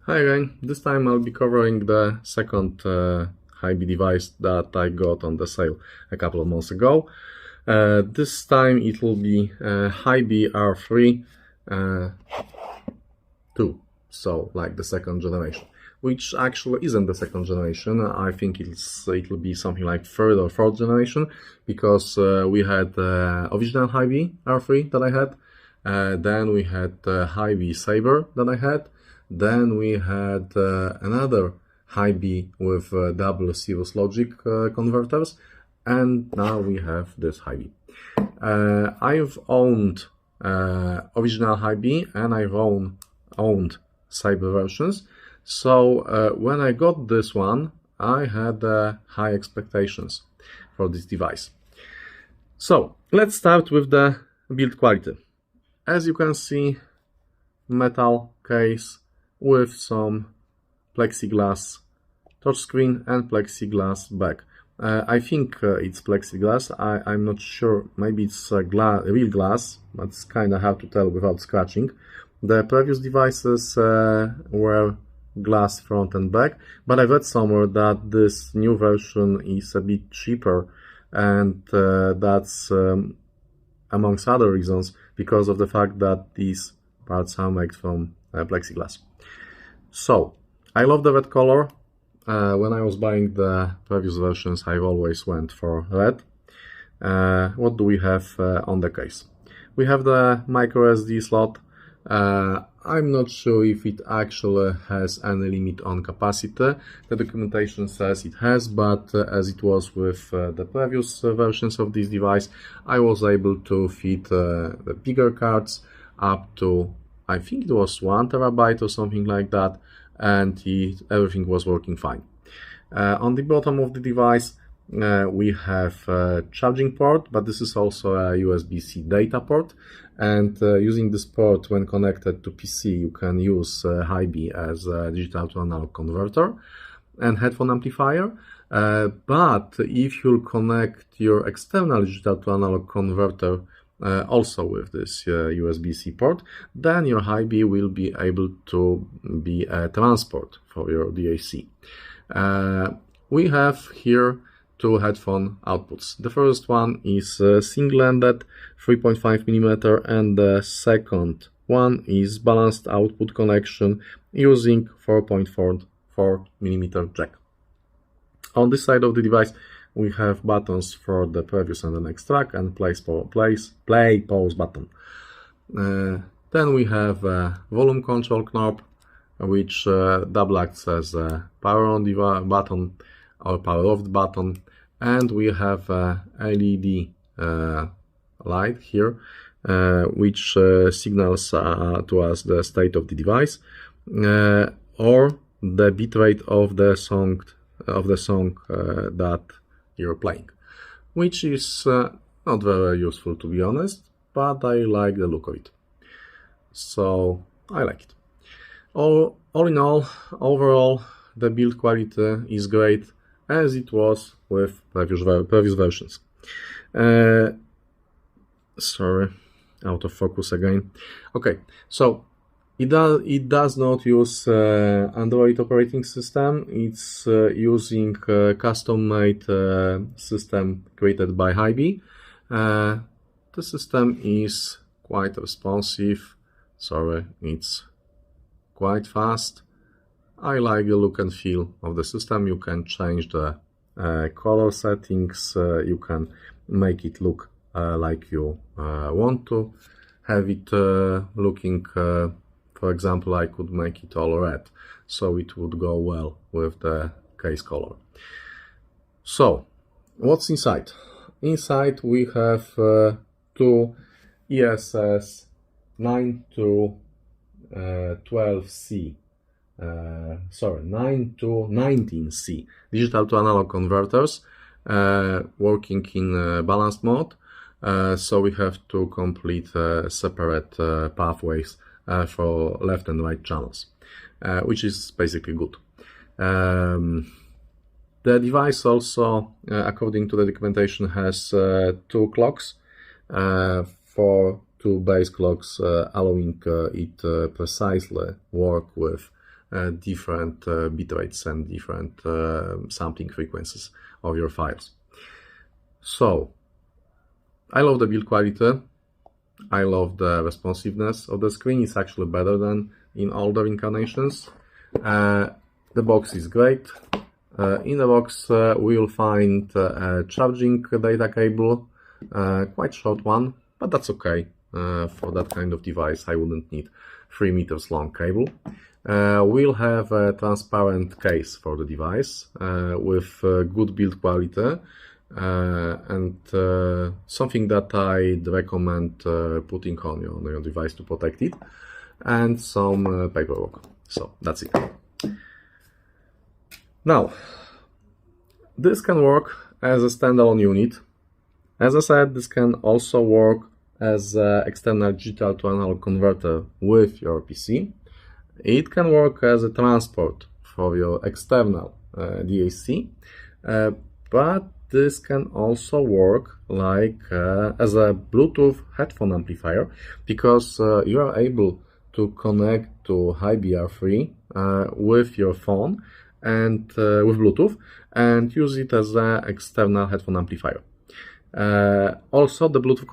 Hi again, this time I'll be covering the second Hiby device that I got on the sale a couple of months ago. This time it will be Hiby R3II, so like the second generation, which actually isn't the second generation. I think it'll be something like third or fourth generation, because we had original Hiby R3 that I had, then we had Hiby Saber that I had. Then we had another Hiby with double Cirrus logic converters, and now we have this Hiby. I've owned original Hiby and I've owned Saber versions, so when I got this one, I had high expectations for this device. So let's start with the build quality. As you can see, metal case with some plexiglass touchscreen and plexiglass back. I think it's plexiglass. I'm not sure. Maybe it's real glass, but it's kind of hard to tell without scratching. The previous devices were glass front and back, but I read somewhere that this new version is a bit cheaper, and that's amongst other reasons because of the fact that these parts are made from plexiglass. So I love the red color. When I was buying the previous versions, I always went for red. What do we have on the case? We have the micro SD slot. I'm not sure if it actually has any limit on capacity. The documentation says it has, but as it was with the previous versions of this device, I was able to fit the bigger cards up to, I think it was 1 terabyte or something like that, and everything was working fine. On the bottom of the device, we have a charging port, but this is also a USB-C data port, and using this port when connected to PC, you can use Hiby as a digital to analog converter and headphone amplifier. But if you connect your external digital to analog converter also with this USB-C port, then your Hiby will be able to be a transport for your DAC. We have here two headphone outputs. The first one is single-ended 3.5mm, and the second one is balanced output connection using 4.44mm jack. On this side of the device, we have buttons for the previous and the next track, and play pause button. Then we have a volume control knob, which double acts as a power on button or power off button, and we have a LED light here, which signals to us the state of the device or the bitrate of the song that you're playing, which is not very useful, to be honest, but I like the look of it, so I like it. All in all, overall, the build quality is great, as it was with previous versions. Sorry, out of focus again. Okay, so it does not use Android operating system. It's using a custom-made system created by Hiby. The system is quite responsive. Sorry, it's quite fast. I like the look and feel of the system. You can change the color settings. You can make it look like you want to have it looking. For example, I could make it all red, so it would go well with the case color. So, what's inside? Inside we have two ESS 9 to 12C, 9 to 19C digital to analog converters working in balanced mode. So we have to complete separate pathways for left and right channels, which is basically good. The device also, according to the documentation, has two clocks, for two base clocks, allowing it precisely work with different bit rates and different sampling frequencies of your files. So I love the build quality. I love the responsiveness of the screen. It's actually better than in older incarnations. The box is great. In the box we will find a charging data cable, quite short one, but that's okay. For that kind of device I wouldn't need 3 meters long cable. We'll have a transparent case for the device with good build quality. And something that I'd recommend putting on your device to protect it, and some paperwork. So that's it. Now, this can work as a standalone unit. As I said, this can also work as an external digital to analog converter with your PC. It can work as a transport for your external DAC, but this can also work like as a Bluetooth headphone amplifier, because you are able to connect to Hiby R3 with your phone and with Bluetooth, and use it as an external headphone amplifier. Also, the Bluetooth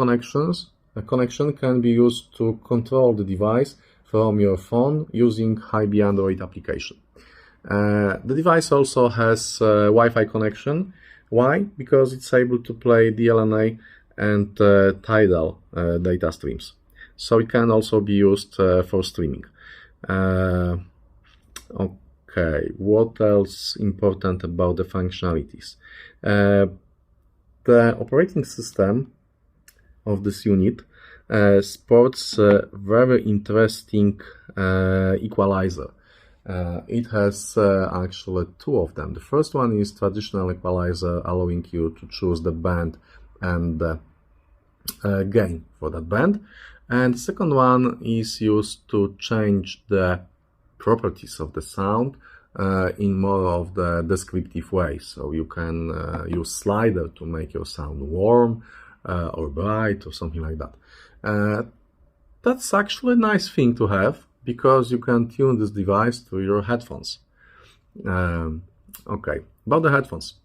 connection can be used to control the device from your phone using Hiby Android application. The device also has Wi-Fi connection. Why? Because it's able to play DLNA and tidal data streams. So it can also be used for streaming. Okay, what else important about the functionalities? The operating system of this unit supports a very interesting equalizer. It has actually 2 of them. The first one is traditional equalizer, allowing you to choose the band and the gain for that band. And the second one is used to change the properties of the sound in more of the descriptive way. So you can use slider to make your sound warm or bright or something like that. That's actually a nice thing to have, because you can tune this device to your headphones. Okay, about the headphones.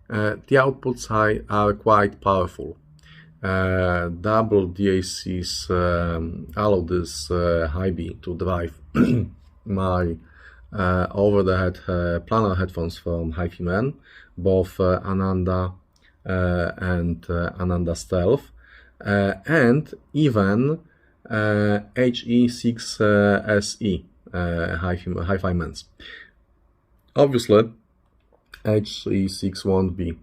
The outputs are quite powerful. Double DACs allow this Hiby to drive my over-the-head planar headphones from HiFi, both Ananda and Ananda Stealth, and even HE6SE HiFi Mens. Obviously, HE6 won't be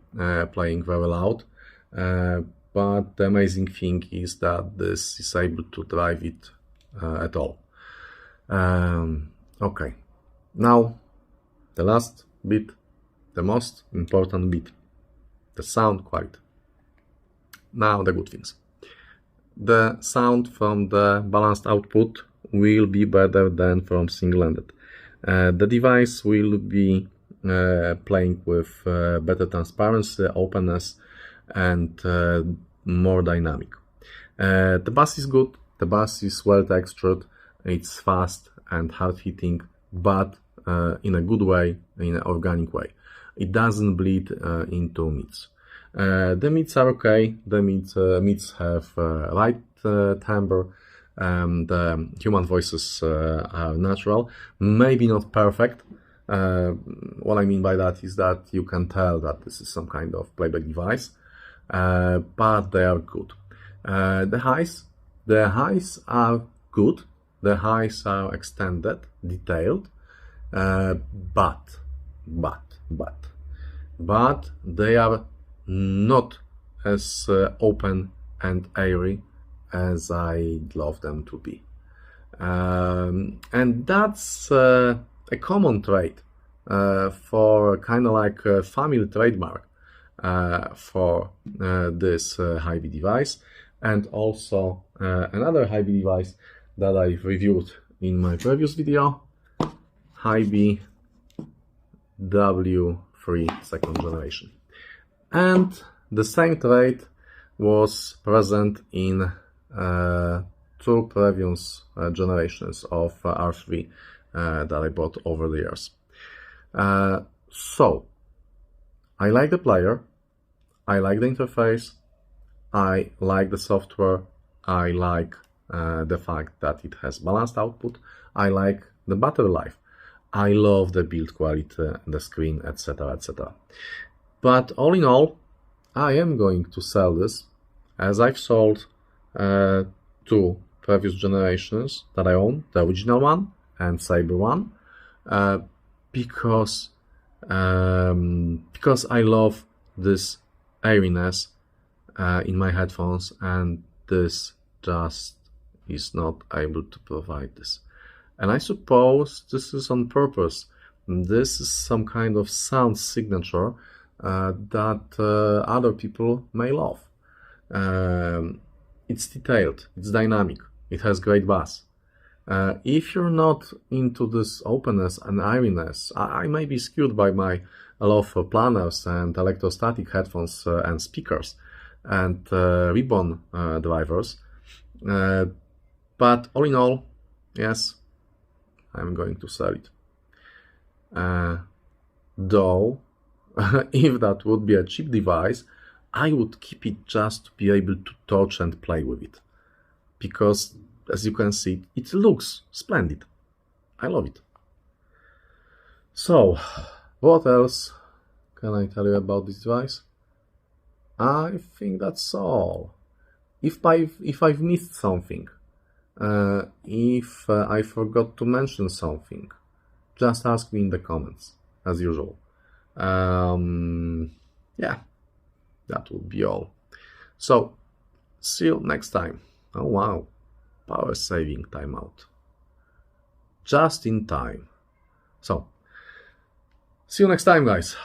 playing very loud, but the amazing thing is that this is able to drive it at all. Okay, now the last bit, the most important bit, the sound quality. Now the good things. The sound from the balanced output will be better than from single-ended. The device will be playing with better transparency, openness, and more dynamic. The bass is good, the bass is well textured, it's fast and hard-hitting, but in a good way, in an organic way. It doesn't bleed into mids. The mids are okay, the mids have right timbre, the human voices are natural, maybe not perfect. What I mean by that is that you can tell that this is some kind of playback device, but they are good. The highs are good, the highs are extended, detailed, but they are not as open and airy as I'd love them to be. And that's a common trait for kind of like a family trademark for this Hiby device, and also another Hiby device that I've reviewed in my previous video, Hiby W3 second generation. And the same trait was present in 2 previous generations of R3 that I bought over the years. So I like the player, I like the interface, I like the software, I like the fact that it has balanced output, I like the battery life, I love the build quality, the screen, etc., etc. But all in all, I am going to sell this, as I've sold 2 previous generations that I own, the original one and Saber one, because I love this airiness in my headphones, and this just is not able to provide this. And I suppose this is on purpose. This is some kind of sound signature that other people may love. It's detailed, it's dynamic, it has great bass. If you're not into this openness and airiness, I may be skewed by my love for planners and electrostatic headphones and speakers and ribbon drivers. But all in all, yes, I'm going to sell it. Though, if that would be a cheap device, I would keep it just to be able to touch and play with it. Because, as you can see, it looks splendid. I love it. So, what else can I tell you about this device? I think that's all. If I've missed something, if I forgot to mention something, just ask me in the comments, as usual. Yeah, that would be all. So, see you next time. Oh wow, power saving timeout. Just in time. So, see you next time, guys.